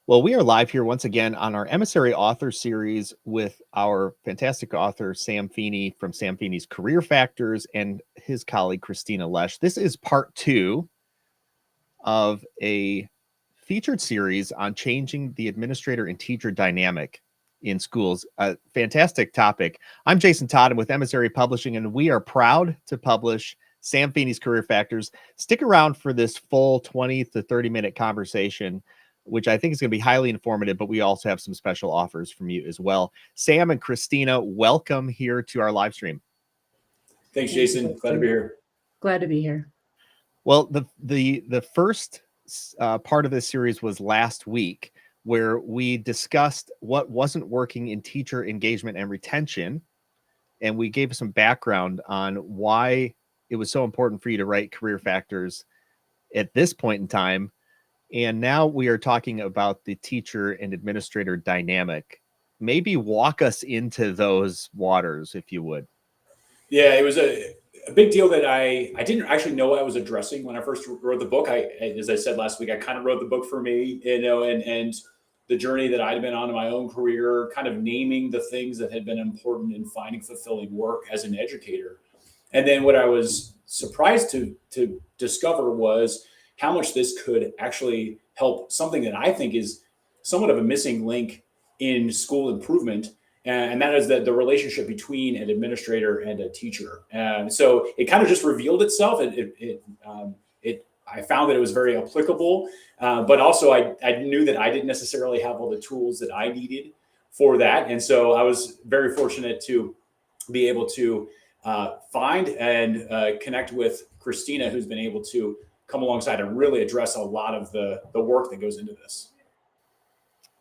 Well, we are live here once again on our Emissary Author Series with our fantastic author, Sam Feeney from Sam Feeney's Career Factors and his colleague, Christina Lesh. This is part 2 of a featured series on changing the administrator and teacher dynamic in schools. A fantastic topic. I'm Jason Todd with Emissary Publishing, and we are proud to publish Sam Feeney's Career Factors. Stick around for this full 20 to 30-minute conversation, which I think is going to be highly informative, but we also have some special offers from you as well. Sam and Christina, welcome here to our live stream. Thanks, Jason. Glad to be here. Glad to be here. Well, the first part of this series was last week, where we discussed what wasn't working in teacher engagement and retention, and we gave some background on why it was so important for you to write career factors at this point in time. And now we are talking about the teacher and administrator dynamic. Maybe walk us into those waters, if you would. Yeah, it was a big deal that I didn't actually know what I was addressing when I first wrote the book. As I said last week, I kind of wrote the book for me, and the journey that I'd been on in my own career, kind of naming the things that had been important in finding fulfilling work as an educator. And then what I was surprised to discover was how much this could actually help something that I think is somewhat of a missing link in school improvement. And that is the relationship between an administrator and a teacher. And so it kind of just revealed itself. I found that it was very applicable, but also I knew that I didn't necessarily have all the tools that I needed for that. And so I was very fortunate to be able to find and connect with Christina, who's been able to come alongside and really address a lot of the work that goes into this.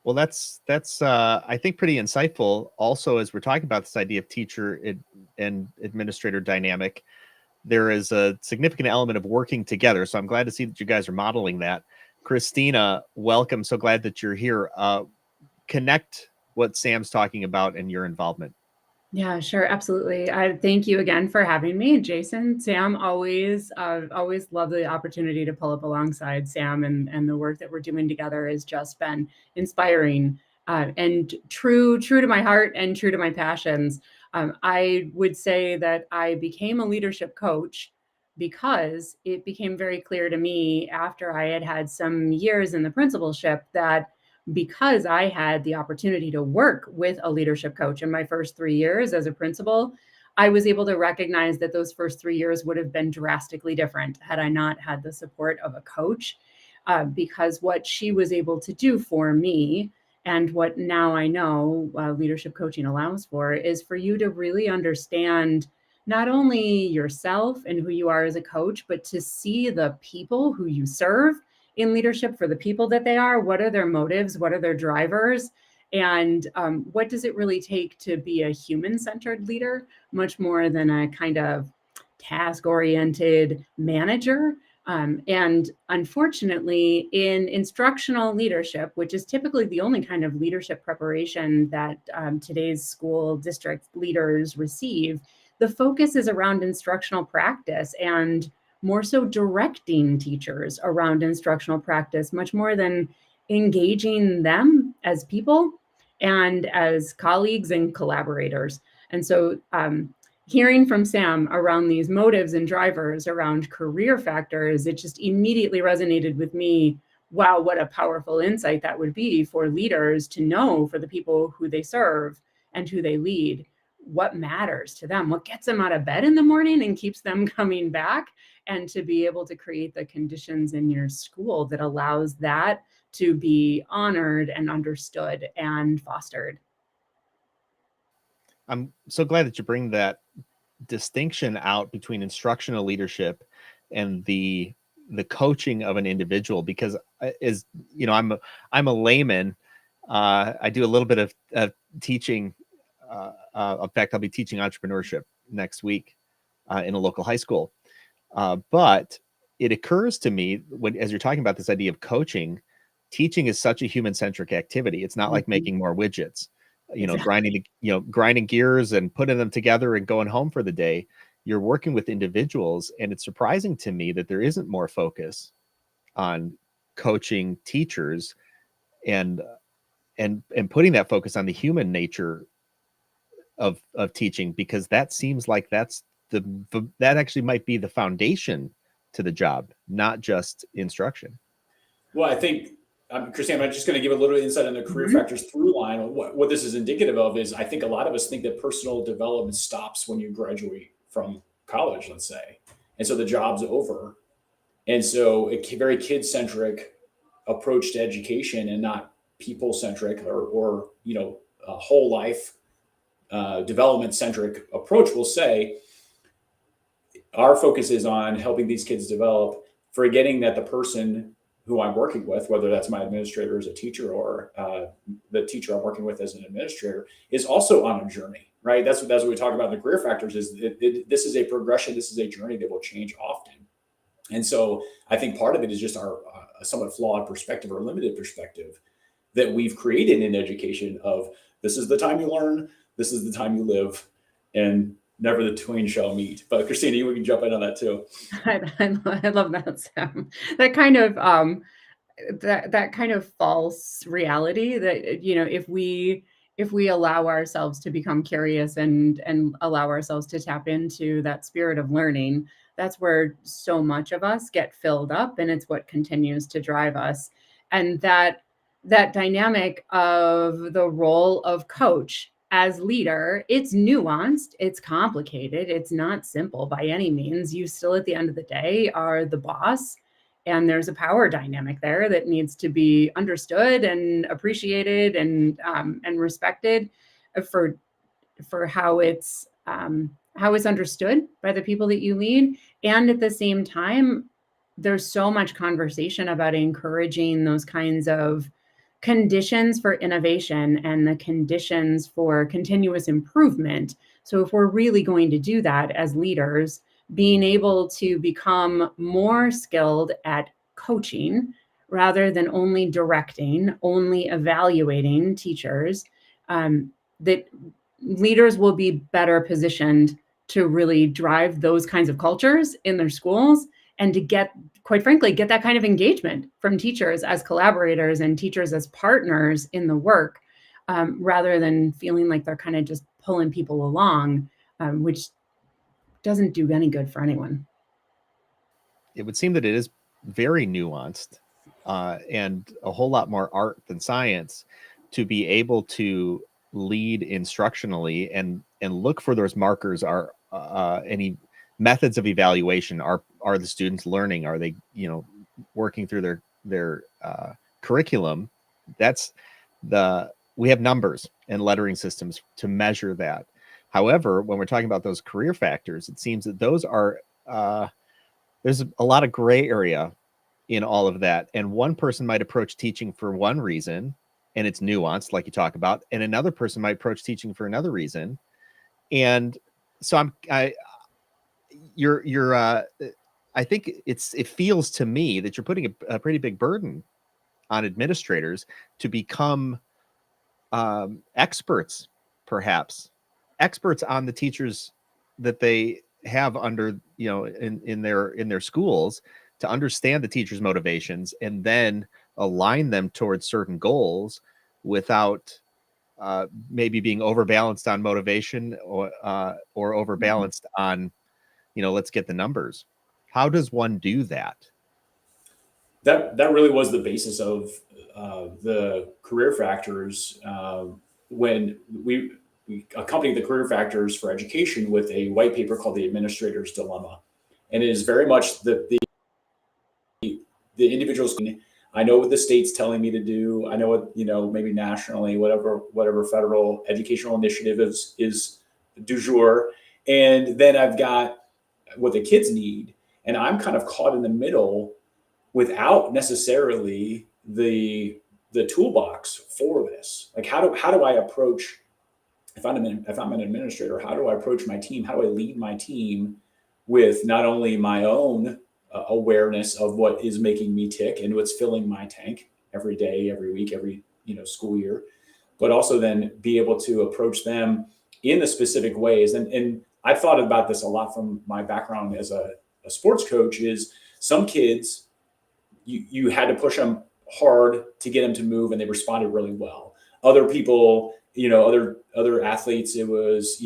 Well, that's I think pretty insightful. Also, as we're talking about this idea of teacher and administrator dynamic, there is a significant element of working together. So I'm glad to see that you guys are modeling that. Christina, welcome. So glad that you're here. Connect what Sam's talking about and your involvement. Yeah, sure. Absolutely. I thank you again for having me, Jason. Sam, always love the opportunity to pull up alongside Sam, and the work that we're doing together has just been inspiring and true to my heart and true to my passions. I would say that I became a leadership coach because it became very clear to me after I had had some years in the principalship that because I had the opportunity to work with a leadership coach in my first 3 years as a principal, I was able to recognize that those first 3 years would have been drastically different had I not had the support of a coach. Because what she was able to do for me, and what now I know leadership coaching allows for, is for you to really understand not only yourself and who you are as a coach, but to see the people who you serve in leadership for the people that they are. What are their motives? What are their drivers? And what does it really take to be a human-centered leader, much more than a kind of task-oriented manager? And unfortunately, in instructional leadership, which is typically the only kind of leadership preparation that today's school district leaders receive, the focus is around instructional practice and more so directing teachers around instructional practice, much more than engaging them as people and as colleagues and collaborators. And so hearing from Sam around these motives and drivers around career factors, it just immediately resonated with me. Wow, what a powerful insight that would be for leaders to know for the people who they serve and who they lead, what matters to them, what gets them out of bed in the morning and keeps them coming back, and to be able to create the conditions in your school that allows that to be honored and understood and fostered. I'm so glad that you bring that distinction out between instructional leadership and the coaching of an individual, because as you know, I'm a layman. I do a little bit of teaching. In fact, I'll be teaching entrepreneurship next week in a local high school. But it occurs to me as you're talking about this idea of coaching, teaching is such a human-centric activity. It's not like making more widgets, exactly. grinding gears and putting them together and going home for the day. You're working with individuals, and it's surprising to me that there isn't more focus on coaching teachers and putting that focus on the human nature of teaching, because that seems like that actually might be the foundation to the job, not just instruction. Well, I think, Christina, I'm just going to give a little insight on the career factors through line. What this is indicative of is I think a lot of us think that personal development stops when you graduate from college, let's say. And so the job's over. And so a very kid-centric approach to education and not people-centric or a whole life development-centric approach will say, our focus is on helping these kids develop, forgetting that the person who I'm working with, whether that's my administrator as a teacher or the teacher I'm working with as an administrator, is also on a journey, right? That's what we talk about in the career factors is this is a progression. This is a journey that will change often. And so I think part of it is just our somewhat flawed perspective or limited perspective that we've created in education of this is the time you learn, this is the time you live, and never the twain shall meet. But Christina, you can jump in on that too. I love that, Sam. That kind of that kind of false reality that if we allow ourselves to become curious and allow ourselves to tap into that spirit of learning, that's where so much of us get filled up, and it's what continues to drive us. And that dynamic of the role of coach as leader, it's nuanced, it's complicated, it's not simple by any means. You still, at the end of the day, are the boss, and there's a power dynamic there that needs to be understood and appreciated and respected for how it's understood by the people that you lead. And at the same time, there's so much conversation about encouraging those kinds of conditions for innovation and the conditions for continuous improvement. So if we're really going to do that as leaders, being able to become more skilled at coaching rather than only directing, only evaluating teachers, that leaders will be better positioned to really drive those kinds of cultures in their schools and to quite frankly, get that kind of engagement from teachers as collaborators and teachers as partners in the work, rather than feeling like they're kind of just pulling people along, which doesn't do any good for anyone. It would seem that it is very nuanced and a whole lot more art than science to be able to lead instructionally and look for those markers. Are any methods of evaluation? Are the students learning? Are they working through their curriculum? We have numbers and lettering systems to measure that. However, when we're talking about those career factors, it seems that those are there's a lot of gray area in all of that. And one person might approach teaching for one reason, and it's nuanced, like you talk about, and another person might approach teaching for another reason. And so I think it feels to me that you're putting a pretty big burden on administrators to become experts, perhaps experts on the teachers that they have under, in their schools, to understand the teachers' motivations and then align them towards certain goals without maybe being overbalanced on motivation or overbalanced on, let's get the numbers. How does one do that? That really was the basis of the career factors when we accompanied the career factors for education with a white paper called The Administrator's Dilemma. And it is very much the individuals. I know what the state's telling me to do. I know what, maybe nationally, whatever federal educational initiative is du jour. And then I've got what the kids need. And I'm kind of caught in the middle without necessarily the toolbox for this. Like, how do I approach, if I'm an administrator, how do I approach my team? How do I lead my team with not only my own awareness of what is making me tick and what's filling my tank every day, every week, every school year, but also then be able to approach them in the specific ways. And I've thought about this a lot from my background as a sports coach. Is some kids you had to push them hard to get them to move, and they responded really well. Other people, other athletes, it was,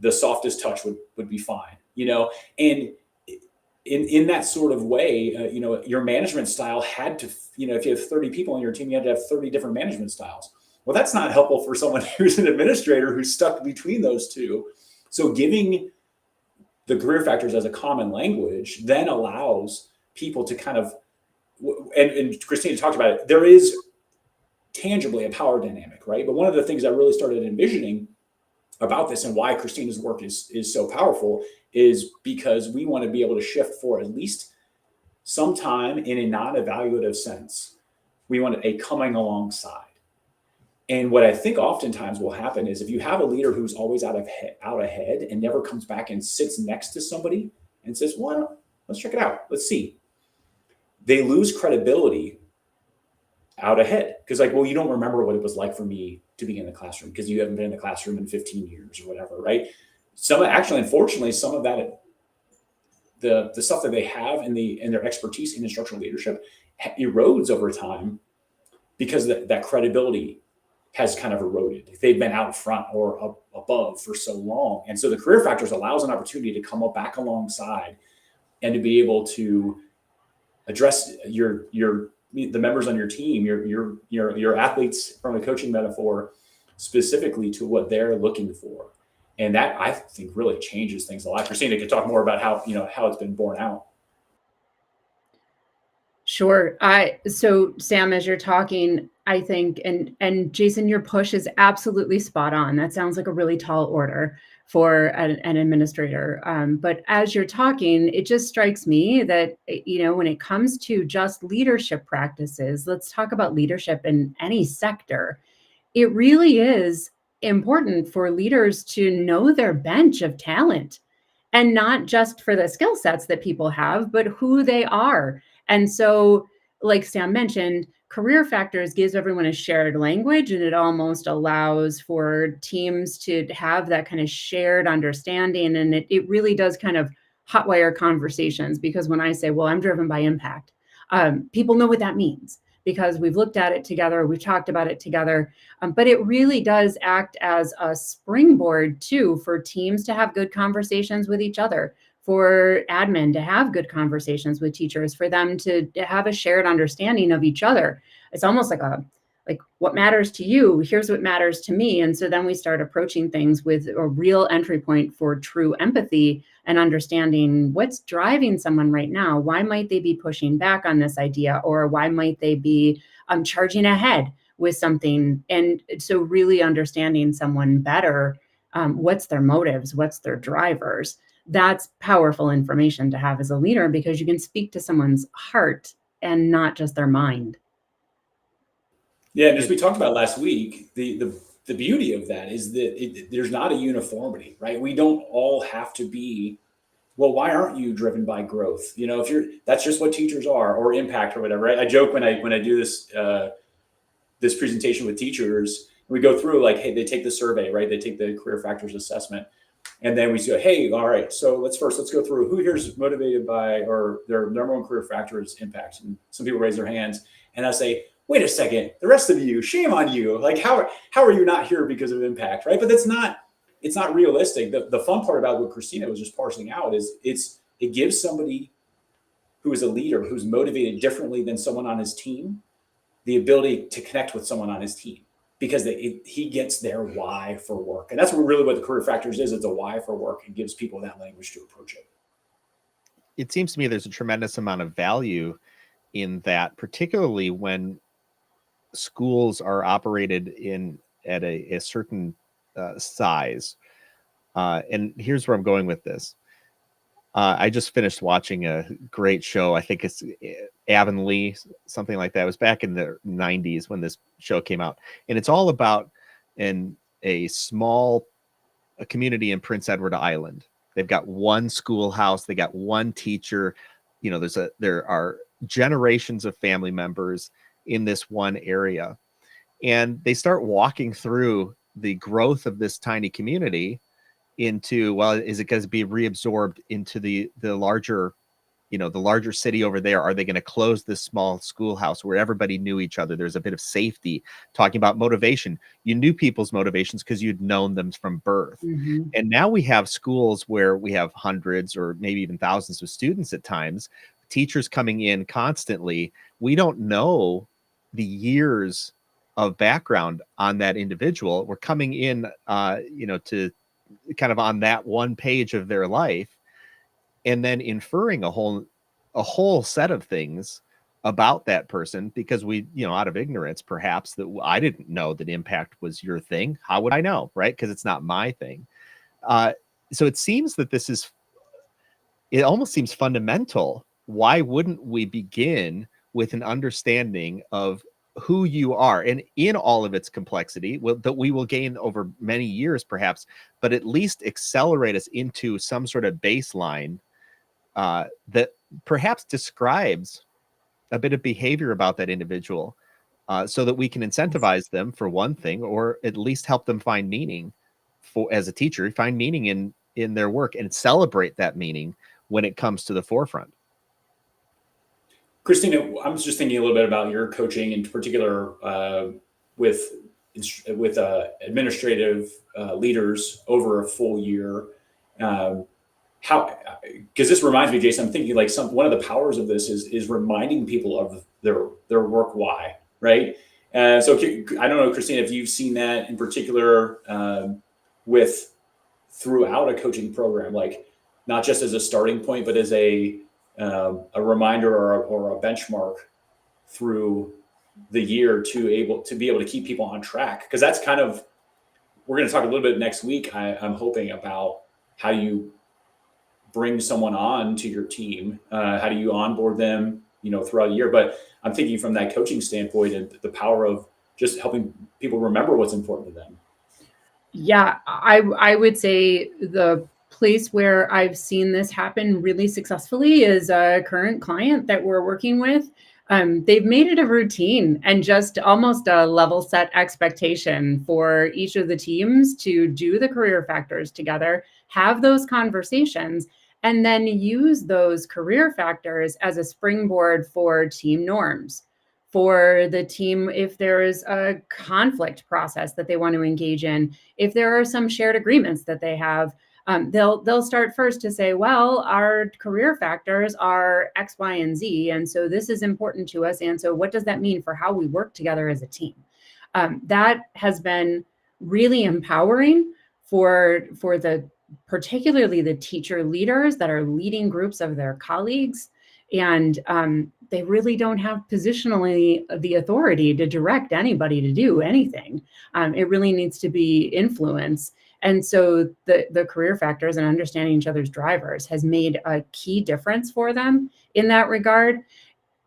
the softest touch would be fine, and in that sort of way, your management style had to, if you have 30 people on your team, you had to have 30 different management styles. Well, that's not helpful for someone who's an administrator who's stuck between those two. So giving the career factors as a common language then allows people to kind of, and Christina talked about it, there is tangibly a power dynamic, right? But one of the things I really started envisioning about this and why Christina's work is so powerful is because we want to be able to shift for at least some time in a non-evaluative sense. We want a coming alongside. And what I think oftentimes will happen is if you have a leader who's always out ahead and never comes back and sits next to somebody and says, well, let's check it out. Let's see. They lose credibility out ahead because you don't remember what it was like for me to be in the classroom because you haven't been in the classroom in 15 years or whatever, right? Unfortunately, some of that, the stuff that they have in their expertise in instructional leadership erodes over time because that credibility has kind of eroded. They've been out front or up above for so long. And so the career factors allows an opportunity to come up back alongside and to be able to address the members on your team, your athletes from a coaching metaphor, specifically to what they're looking for. And that I think really changes things a lot. Christina could talk more about how it's been borne out. Sure. So Sam, as you're talking, I think, and Jason, your push is absolutely spot on. That sounds like a really tall order for an administrator. But as you're talking, it just strikes me that, when it comes to just leadership practices, let's talk about leadership in any sector. It really is important for leaders to know their bench of talent, and not just for the skill sets that people have, but who they are. And so, like Sam mentioned, career factors gives everyone a shared language, and it almost allows for teams to have that kind of shared understanding. And it really does kind of hotwire conversations, because when I say, well, I'm driven by impact, people know what that means because we've looked at it together, we've talked about it together. But it really does act as a springboard too for teams to have good conversations with each other, for admin to have good conversations with teachers, for them to have a shared understanding of each other. It's almost like what matters to you, here's what matters to me. And so then we start approaching things with a real entry point for true empathy and understanding what's driving someone right now. Why might they be pushing back on this idea? Or why might they be charging ahead with something? And so really understanding someone better, what's their motives, what's their drivers. That's powerful information to have as a leader, because you can speak to someone's heart and not just their mind. Yeah, and as we talked about last week, the beauty of that is that there's not a uniformity, right? We don't all have to be, well, why aren't you driven by growth? That's just what teachers are, or impact or whatever, right? I joke when I do this presentation with teachers, we go through hey, they take the survey, right? They take the career factors assessment. And then we say, hey, all right, so let's go through who here is motivated by, or their number one career factor is impact. And some people raise their hands, and I say, wait a second, the rest of you, shame on you. How are you not here because of impact, right? But it's not realistic. The fun part about what Christina was just parsing out is it gives somebody who is a leader, who's motivated differently than someone on his team, the ability to connect with someone on his team, because he gets their why for work. And that's what the career factors is. It's a why for work, and gives people that language to approach it. It seems to me there's a tremendous amount of value in that, particularly when schools are operated at a certain size. And here's where I'm going with this. I just finished watching a great show. I think it's Avonlea, something like that. It was back in the 90s when this show came out. And it's all about a small community in Prince Edward Island. They've got one schoolhouse. They got one teacher. There are generations of family members in this one area. And they start walking through the growth of this tiny community into, well, is it going to be reabsorbed into the larger the larger city over there, are they going to close this small schoolhouse where everybody knew each other? There's a bit of safety. Talking about motivation, you knew people's motivations because you'd known them from birth. And now we have schools where we have hundreds or maybe even thousands of students at times, teachers coming in constantly. We don't know the years of background on that individual. We're coming in, to kind of on that one page of their life, and then inferring a whole set of things about that person because we, out of ignorance, perhaps, that I didn't know that impact was your thing. How would I know? Right. Because it's not my thing. So it seems that it almost seems fundamental. Why wouldn't we begin with an understanding of who you are, and in all of its complexity that we will gain over many years, perhaps, but at least accelerate us into some sort of baseline that perhaps describes a bit of behavior about that individual, so that we can incentivize them for one thing, or at least help them find meaning as a teacher, find meaning in their work and celebrate that meaning when it comes to the forefront. Christina, I'm just thinking a little bit about your coaching in particular with administrative leaders over a full year. How, because this reminds me, Jason, I'm thinking like one of the powers of this is reminding people of their work why, right? So I don't know, Christina, if you've seen that in particular with throughout a coaching program, like not just as a starting point, but as a reminder or a benchmark through the year to be able to keep people on track. Because that's kind of, we're going to talk a little bit next week, I'm hoping, about how you bring someone on to your team. How do you onboard them, throughout the year? But I'm thinking from that coaching standpoint and the power of just helping people remember what's important to them. Yeah, I would say the place where I've seen this happen really successfully is a current client that we're working with. They've made it a routine and just almost a level set expectation for each of the teams to do the career factors together, have those conversations, and then use those career factors as a springboard for team norms. For the team, if there is a conflict process that they want to engage in, if there are some shared agreements that they have, they'll start first to say, well, our career factors are X, Y, and Z, and so this is important to us. And so what does that mean for how we work together as a team? That has been really empowering for particularly the teacher leaders that are leading groups of their colleagues. And they really don't have positionally the authority to direct anybody to do anything. It really needs to be influence. And so the career factors and understanding each other's drivers has made a key difference for them in that regard.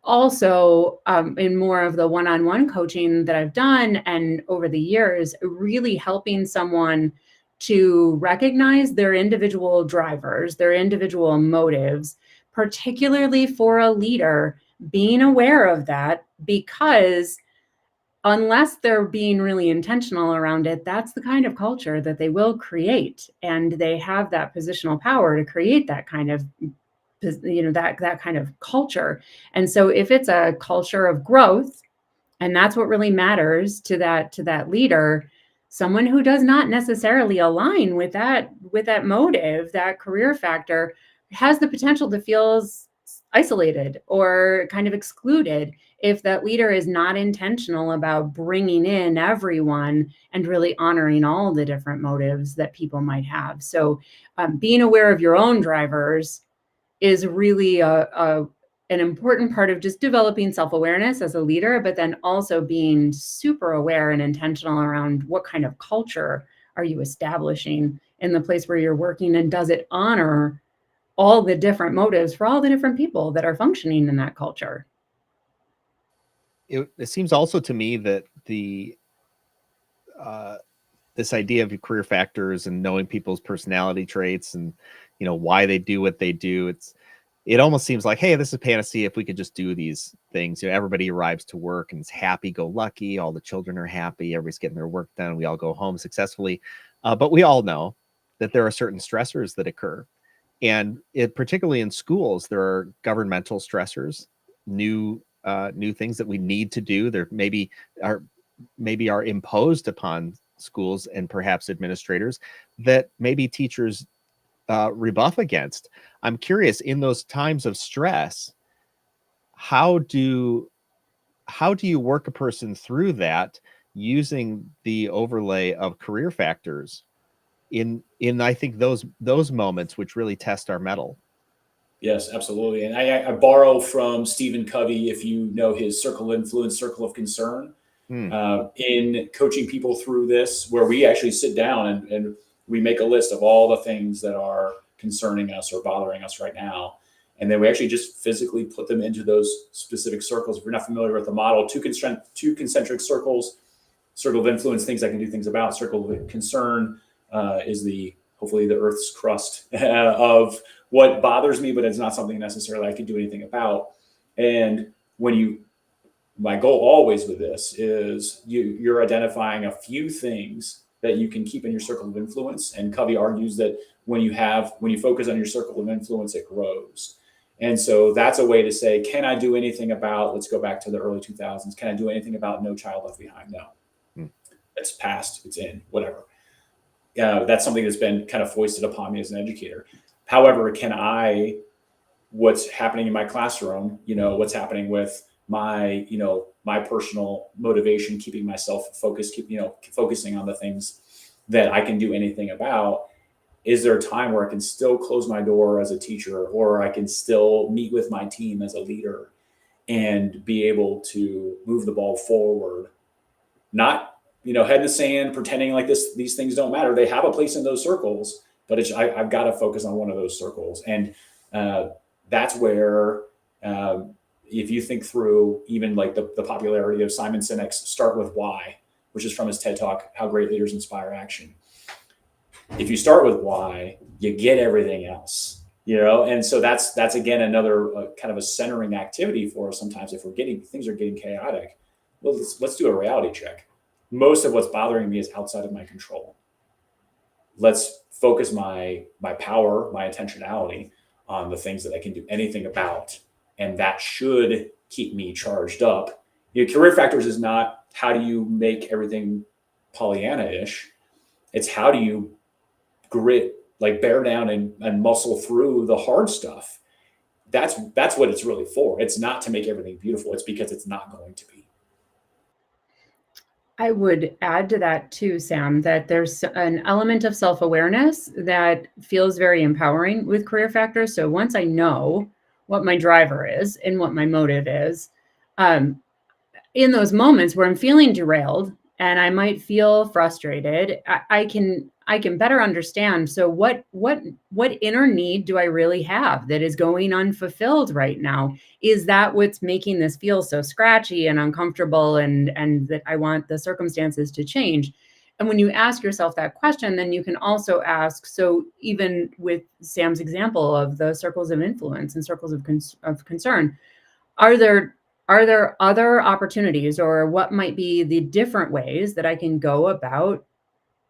Also, in more of the one-on-one coaching that I've done and over the years, really helping someone to recognize their individual drivers, their individual motives, particularly for a leader, being aware of that, because unless they're being really intentional around it, that's the kind of culture that they will create. And they have that positional power to create that kind of, that kind of culture. And so if it's a culture of growth, and that's what really matters to that leader, someone who does not necessarily align with that motive, that career factor, has the potential to feel isolated or kind of excluded if that leader is not intentional about bringing in everyone and really honoring all the different motives that people might have. So being aware of your own drivers is really an important part of just developing self-awareness as a leader, but then also being super aware and intentional around what kind of culture are you establishing in the place where you're working, and does it honor all the different motives for all the different people that are functioning in that culture. It seems also to me that this idea of career factors and knowing people's personality traits and why they do what they do, it almost seems like, hey, this is panacea if we could just do these things. Everybody arrives to work and it's happy-go-lucky. All the children are happy. Everybody's getting their work done. We all go home successfully. But we all know that there are certain stressors that occur. And particularly in schools, there are governmental stressors, new things that we need to do. There maybe are imposed upon schools and perhaps administrators that maybe teachers rebuff against. I'm curious, in those times of stress, how do you work a person through that using the overlay of career factors in I think those moments which really test our mettle? Yes, absolutely. And I borrow from Stephen Covey, if you know his circle of influence, circle of concern, Hmm. in coaching people through this, where we actually sit down and we make a list of all the things that are concerning us or bothering us right now. And then we actually just physically put them into those specific circles. If you're not familiar with the model, two concentric circles, circle of influence, things I can do things about. Circle of concern is hopefully the Earth's crust of what bothers me, but it's not something necessarily I can do anything about. And my goal always with this is you're identifying a few things that you can keep in your circle of influence. And Covey argues that when you focus on your circle of influence, it grows. And so that's a way to say, can I do anything about, let's go back to the early 2000s. Can I do anything about No Child Left Behind? No. It's past, it's in, whatever. That's something that's been kind of foisted upon me as an educator. However, what's happening in my classroom, what's happening with my personal motivation, keeping myself focused, focusing on the things that I can do anything about. Is there a time where I can still close my door as a teacher, or I can still meet with my team as a leader and be able to move the ball forward? Not, head in the sand, pretending like these things don't matter. They have a place in those circles, but I've got to focus on one of those circles. And that's where, if you think through even like the popularity of Simon Sinek's Start With Why, which is from his TED Talk, How Great Leaders Inspire Action. If you start with why, you get everything else, and so that's again another kind of a centering activity for us. Sometimes if things are getting chaotic, well, let's do a reality check. Most of what's bothering me is outside of my control. Let's focus my power, my intentionality on the things that I can do anything about, and that should keep me charged up. Career factors is not how do you make everything Pollyanna-ish. It's how do you grit, like bear down and muscle through the hard stuff. That's what it's really for. It's not to make everything beautiful. It's because it's not going to be. I would add to that too, Sam, that there's an element of self-awareness that feels very empowering with career factors. So once I know what my driver is and what my motive is, in those moments where I'm feeling derailed and I might feel frustrated, I can better understand. So what inner need do I really have that is going unfulfilled right now? Is that what's making this feel so scratchy and uncomfortable, and that I want the circumstances to change? And when you ask yourself that question, then you can also ask, so even with Sam's example of the circles of influence and circles of concern, are there other opportunities, or what might be the different ways that I can go about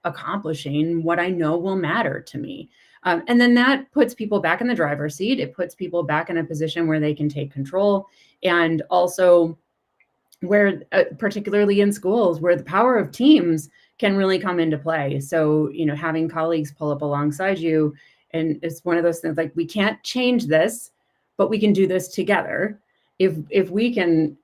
accomplishing what I know will matter to me? And then that puts people back in the driver's seat. It puts people back in a position where they can take control, and also where, particularly in schools, where the power of teams can really come into play. So, having colleagues pull up alongside you, and it's one of those things like, we can't change this, but we can do this together. If we can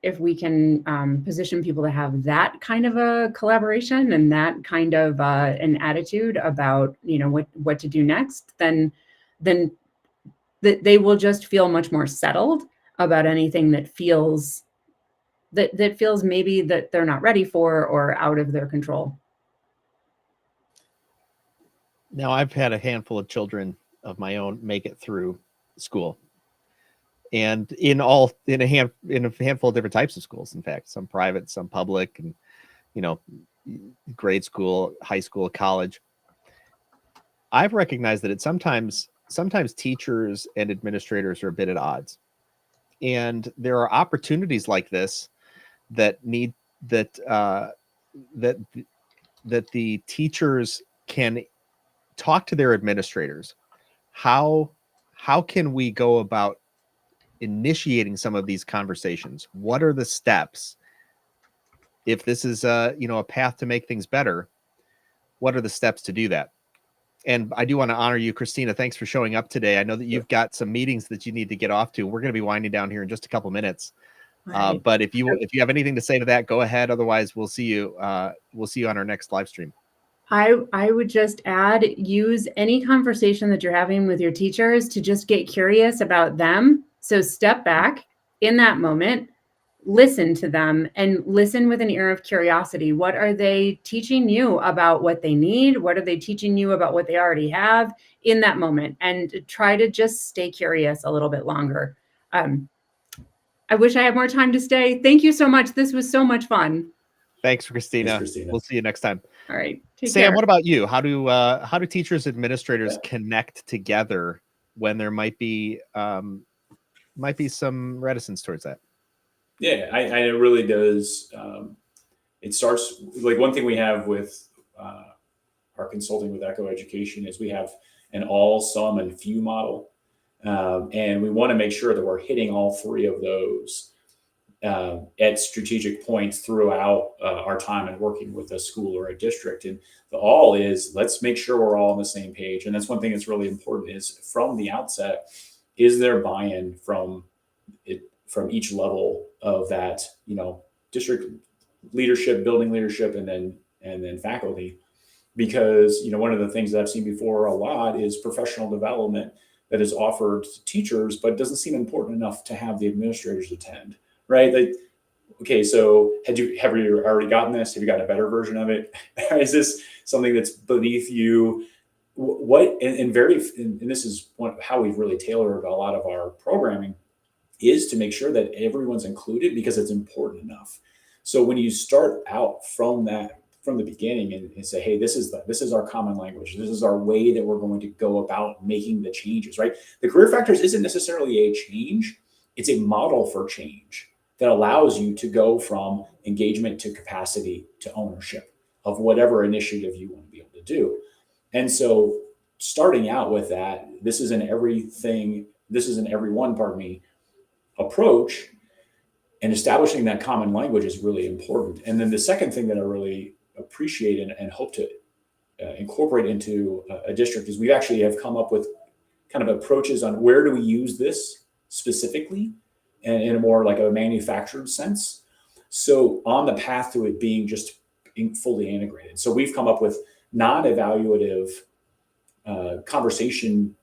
position people to have that kind of a collaboration and that kind of an attitude about what to do next, then they will just feel much more settled about anything that feels maybe that they're not ready for or out of their control. Now, I've had a handful of children of my own make it through school, and in a handful of different types of schools. In fact, some private, some public, and grade school, high school, college. I've recognized that sometimes teachers and administrators are a bit at odds, and there are opportunities like this that the teachers can talk to their administrators. How how can we go about initiating some of these conversations? What are the steps? If this is a path to make things better, what are the steps to do that? And I do want to honor you, Christina. Thanks for showing up today. I know that you've got some meetings that you need to get off to. We're going to be winding down here in just a couple minutes. Right. But if you have anything to say to that, go ahead. Otherwise, we'll see you on our next live stream. I would just add, use any conversation that you're having with your teachers to just get curious about them. So step back in that moment, listen to them, and listen with an ear of curiosity. What are they teaching you about what they need? What are they teaching you about what they already have in that moment? And try to just stay curious a little bit longer. I wish I had more time to stay. Thank you so much. This was so much fun. Thanks, Christina. Thanks, Christina. We'll see you next time. All right. Take Sam, care. what about you? How do teachers, administrators connect together when there might be some reticence towards that? Yeah, it really does. It starts like one thing we have with our consulting with Echo Education is we have an all, some, and few model. And we want to make sure that we're hitting all three of those at strategic points throughout our time and working with a school or a district. And the all is, let's make sure we're all on the same page. And that's one thing that's really important is from the outset, is there buy-in from each level of that, district leadership, building leadership, and then faculty. Because, one of the things that I've seen before a lot is professional development that is offered to teachers, but doesn't seem important enough to have the administrators attend, right? Like, okay, so have you already gotten this? Have you got a better version of it? Is this something that's beneath you? And this is how we've really tailored a lot of our programming is to make sure that everyone's included because it's important enough. So when you start out from the beginning and say, hey, this is our common language. This is our way that we're going to go about making the changes, right? The career factors isn't necessarily a change. It's a model for change that allows you to go from engagement to capacity to ownership of whatever initiative you want to be able to do. And so starting out with that, this is an everyone, approach, and establishing that common language is really important. And then the second thing that I really appreciate and hope to incorporate into a district is we actually have come up with kind of approaches on where do we use this specifically and in a more like a manufactured sense. So on the path to it being just fully integrated. So we've come up with non-evaluative conversation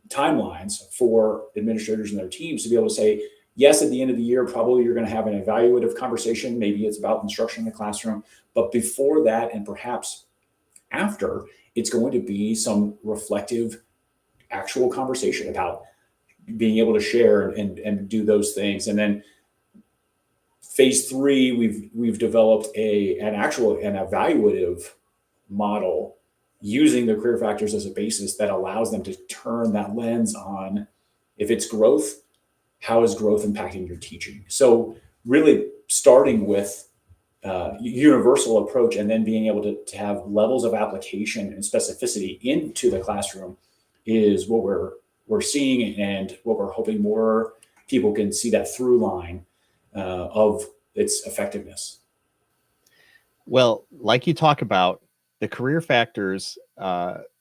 timelines for administrators and their teams to be able to say, yes, at the end of the year, probably you're going to have an evaluative conversation. Maybe it's about instruction in the classroom. But before that, and perhaps after, it's going to be some reflective, actual conversation about being able to share and do those things. And then phase 3, we've developed an evaluative model using the career factors as a basis that allows them to turn that lens on, if it's growth, how is growth impacting your teaching? So really starting with universal approach and then being able to have levels of application and specificity into the classroom is what we're seeing and what we're hoping more people can see that through line of its effectiveness. Well, like you talk about, the career factors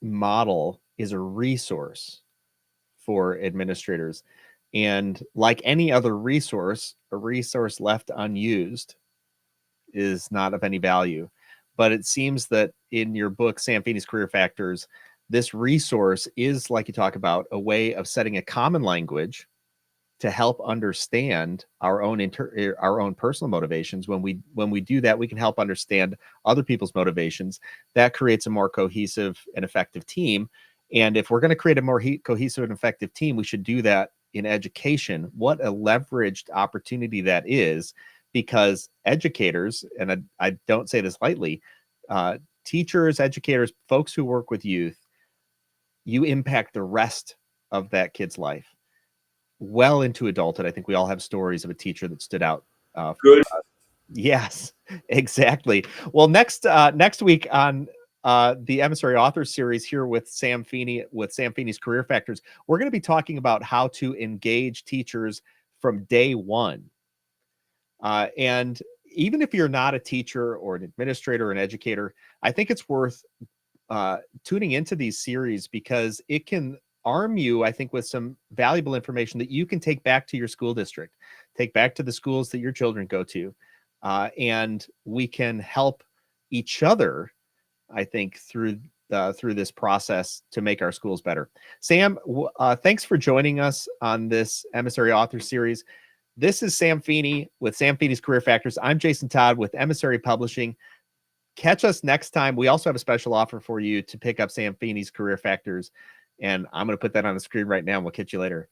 model is a resource for administrators. And like any other resource, a resource left unused is not of any value. But it seems that in your book, Sam Feeney's Career Factors, this resource is, like you talk about, a way of setting a common language to help understand our own personal motivations. When we do that, we can help understand other people's motivations. That creates a more cohesive and effective team. And if we're going to create a more cohesive and effective team, we should do that in education. What a leveraged opportunity that is, because educators, and I don't say this lightly, teachers, educators, folks who work with youth, you impact the rest of that kid's life well into adulthood. I think we all have stories of a teacher that stood out. Good. Yes, exactly. Well, next week on the Emissary Author Series here with Sam Feeney, with Sam Feeney's Career Factors. We're going to be talking about how to engage teachers from day one. And even if you're not a teacher or an administrator or an educator, I think it's worth tuning into these series because it can arm you, I think, with some valuable information that you can take back to your school district, take back to the schools that your children go to. And we can help each other, I think, through this process to make our schools better. Sam, thanks for joining us on this Emissary Author Series. This is Sam Feeney with Sam Feeney's Career Factors. I'm Jason Todd with Emissary Publishing. Catch us next time. We also have a special offer for you to pick up Sam Feeney's Career Factors, and I'm going to put that on the screen right now, and we'll catch you later.